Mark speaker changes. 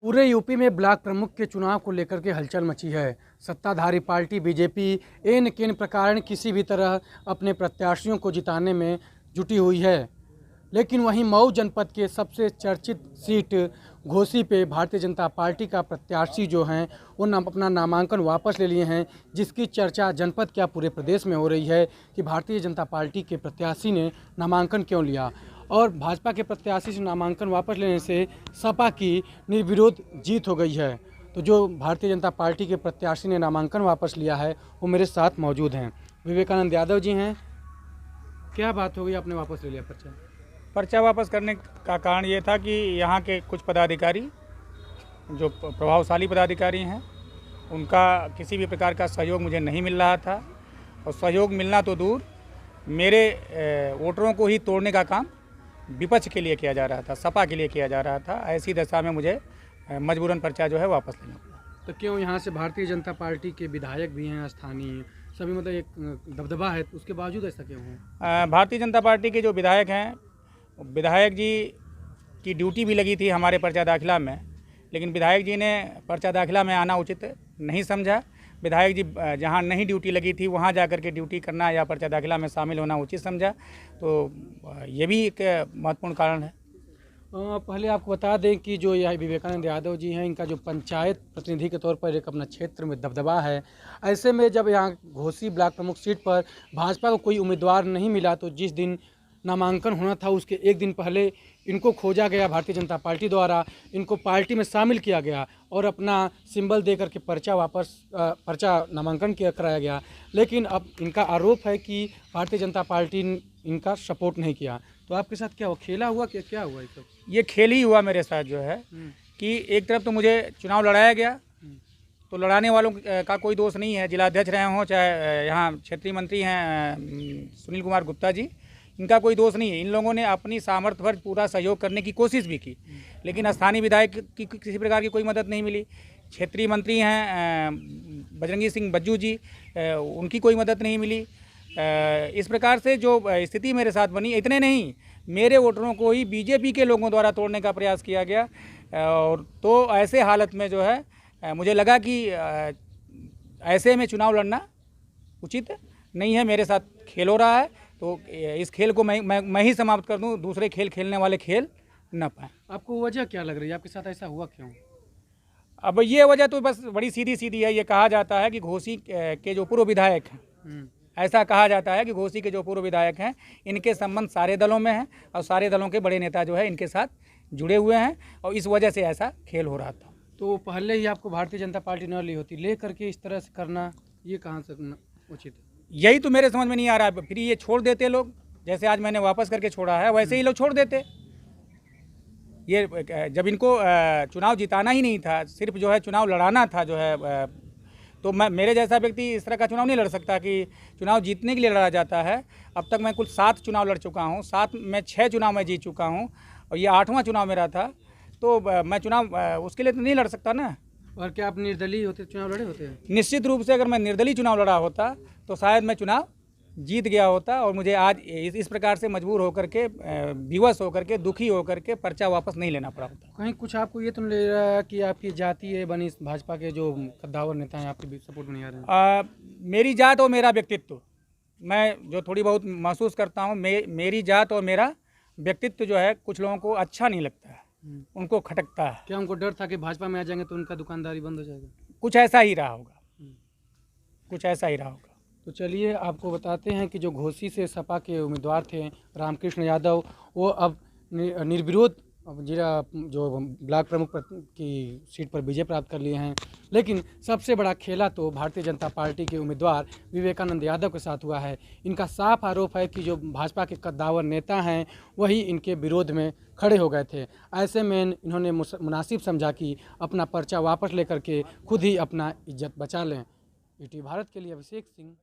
Speaker 1: पूरे यूपी में ब्लॉक प्रमुख के चुनाव को लेकर के हलचल मची है। सत्ताधारी पार्टी बीजेपी इन किन प्रकार किसी भी तरह अपने प्रत्याशियों को जिताने में जुटी हुई है। लेकिन वहीं मऊ जनपद के सबसे चर्चित सीट घोसी पे भारतीय जनता पार्टी का प्रत्याशी जो हैं वो अपना नामांकन वापस ले लिए हैं, जिसकी चर्चा जनपद क्या पूरे प्रदेश में हो रही है कि भारतीय जनता पार्टी के प्रत्याशी ने नामांकन क्यों लिया और भाजपा के प्रत्याशी से नामांकन वापस लेने से सपा की निर्विरोध जीत हो गई है। तो जो भारतीय जनता पार्टी के प्रत्याशी ने नामांकन वापस लिया है वो मेरे साथ मौजूद हैं। विवेकानंद यादव जी हैं। क्या बात हो गई, आपने वापस ले लिया
Speaker 2: पर्चा वापस करने का कारण ये था कि यहाँ के कुछ पदाधिकारी जो प्रभावशाली पदाधिकारी हैं उनका किसी भी प्रकार का सहयोग मुझे नहीं मिल रहा था, और सहयोग मिलना तो दूर, मेरे वोटरों को ही तोड़ने का काम विपक्ष के लिए किया जा रहा था, सपा के लिए किया जा रहा था। ऐसी दशा में मुझे मजबूरन पर्चा जो है वापस लेना पड़ा।
Speaker 1: तो क्यों यहाँ से भारतीय जनता पार्टी के विधायक भी हैं, स्थानीय सभी, मतलब एक दबदबा है, तो उसके बावजूद ऐसा क्यों है?
Speaker 2: भारतीय जनता पार्टी के जो विधायक हैं, विधायक जी की ड्यूटी भी लगी थी हमारे पर्चा दाखिला में, लेकिन विधायक जी ने पर्चा दाखिला में आना उचित नहीं समझा। विधायक जी जहां नहीं ड्यूटी लगी थी वहां जाकर के ड्यूटी करना या पर्चा दाखिला में शामिल होना उचित समझा। तो ये भी एक महत्वपूर्ण कारण है।
Speaker 1: पहले आपको बता दें कि जो यह विवेकानंद यादव जी हैं, इनका जो पंचायत प्रतिनिधि के तौर पर एक अपना क्षेत्र में दबदबा है। ऐसे में जब यहाँ घोसी ब्लॉक प्रमुख सीट पर भाजपा को कोई उम्मीदवार नहीं मिला, तो जिस दिन नामांकन होना था उसके एक दिन पहले इनको खोजा गया भारतीय जनता पार्टी द्वारा, इनको पार्टी में शामिल किया गया और अपना सिंबल दे करके पर्चा नामांकन कराया गया। लेकिन अब इनका आरोप है कि भारतीय जनता पार्टी ने इनका सपोर्ट नहीं किया। तो आपके साथ क्या हुआ, खेला हुआ, क्या हुआ?
Speaker 2: ये खेल ही हुआ मेरे साथ जो है कि एक तरफ तो मुझे चुनाव लड़ाया गया, तो लड़ाने वालों का कोई दोष नहीं है। जिलाध्यक्ष रहे हों, चाहे यहाँ क्षेत्रीय मंत्री हैं सुनील कुमार गुप्ता जी, इनका कोई दोष नहीं है। इन लोगों ने अपनी सामर्थ्य भर पूरा सहयोग करने की कोशिश भी की, लेकिन स्थानीय विधायक की किसी प्रकार की कोई मदद नहीं मिली। क्षेत्रीय मंत्री हैं बजरंगी सिंह बज्जू जी, उनकी कोई मदद नहीं मिली। इस प्रकार से जो स्थिति मेरे साथ बनी, इतने नहीं, मेरे वोटरों को ही बीजेपी के लोगों द्वारा तोड़ने का प्रयास किया गया। और तो ऐसे हालत में जो है मुझे लगा कि ऐसे में चुनाव लड़ना उचित नहीं है। मेरे साथ खेल हो रहा है, तो इस खेल को मैं ही समाप्त कर दूं, दूसरे खेल खेलने वाले खेल न पाएँ।
Speaker 1: आपको वजह क्या लग रही है, आपके साथ ऐसा हुआ क्यों?
Speaker 2: अब ये वजह तो बस बड़ी सीधी सीधी है। ये कहा जाता है कि घोसी के जो पूर्व विधायक हैं, ऐसा कहा जाता है कि घोसी के जो पूर्व विधायक हैं, इनके संबंध सारे दलों में हैं और सारे दलों के बड़े नेता जो है इनके साथ जुड़े हुए हैं, और इस वजह से ऐसा खेल हो रहा था।
Speaker 1: तो पहले ही आपको भारतीय जनता पार्टी न ली होती, ले करके इस तरह से करना ये कहाँ से उचित है?
Speaker 2: यही तो मेरे समझ में नहीं आ रहा है। फिर ये छोड़ देते लोग, जैसे आज मैंने वापस करके छोड़ा है वैसे ही लोग छोड़ देते। ये जब इनको चुनाव जिताना ही नहीं था, सिर्फ जो है चुनाव लड़ाना था जो है, तो मेरे जैसा व्यक्ति इस तरह का चुनाव नहीं लड़ सकता कि चुनाव जीतने के लिए लड़ा जाता है। अब तक मैं कुल 7 चुनाव लड़ चुका हूँ, 7 में 6 चुनाव मैं जीत चुका हूँ, और ये 8वां चुनाव मेरा था। तो मैं चुनाव उसके लिए तो नहीं लड़ सकता ना।
Speaker 1: और क्या आप निर्दलीय होते चुनाव लड़े होते हैं?
Speaker 2: निश्चित रूप से अगर मैं निर्दलीय चुनाव लड़ा होता तो शायद मैं चुनाव जीत गया होता, और मुझे आज इस प्रकार से मजबूर होकर के, विवश होकर के, दुखी होकर के पर्चा वापस नहीं लेना पड़ा होता।
Speaker 1: कहीं कुछ आपको ये तो नहीं ले रहा कि आपकी जाति है बनी भाजपा के जो कद्दावर नेता हैं आपके सपोर्ट में नहीं आ रहे हैं?
Speaker 2: मेरी जात और मेरा व्यक्तित्व, मैं जो थोड़ी बहुत महसूस करता हूँ, मेरी जात और मेरा व्यक्तित्व जो है कुछ लोगों को अच्छा नहीं लगता है, उनको खटकता है।
Speaker 1: क्या उनको डर था कि भाजपा में आ जाएंगे तो उनका दुकानदारी बंद हो जाएगा?
Speaker 2: कुछ ऐसा ही रहा होगा, कुछ ऐसा ही रहा होगा।
Speaker 1: तो चलिए आपको बताते हैं कि जो घोसी से सपा के उम्मीदवार थे रामकृष्ण यादव, वो अब निर्विरोध जिला जो ब्लॉक प्रमुख की सीट पर विजय प्राप्त कर लिए हैं। लेकिन सबसे बड़ा खेला तो भारतीय जनता पार्टी के उम्मीदवार विवेकानंद यादव के साथ हुआ है। इनका साफ आरोप है कि जो भाजपा के कद्दावर नेता हैं वही इनके विरोध में खड़े हो गए थे। ऐसे में इन्होंने मुनासिब समझा कि अपना पर्चा वापस लेकर के खुद ही अपना इज्जत बचा लें। ईटीवी भारत के लिए अभिषेक सिंह।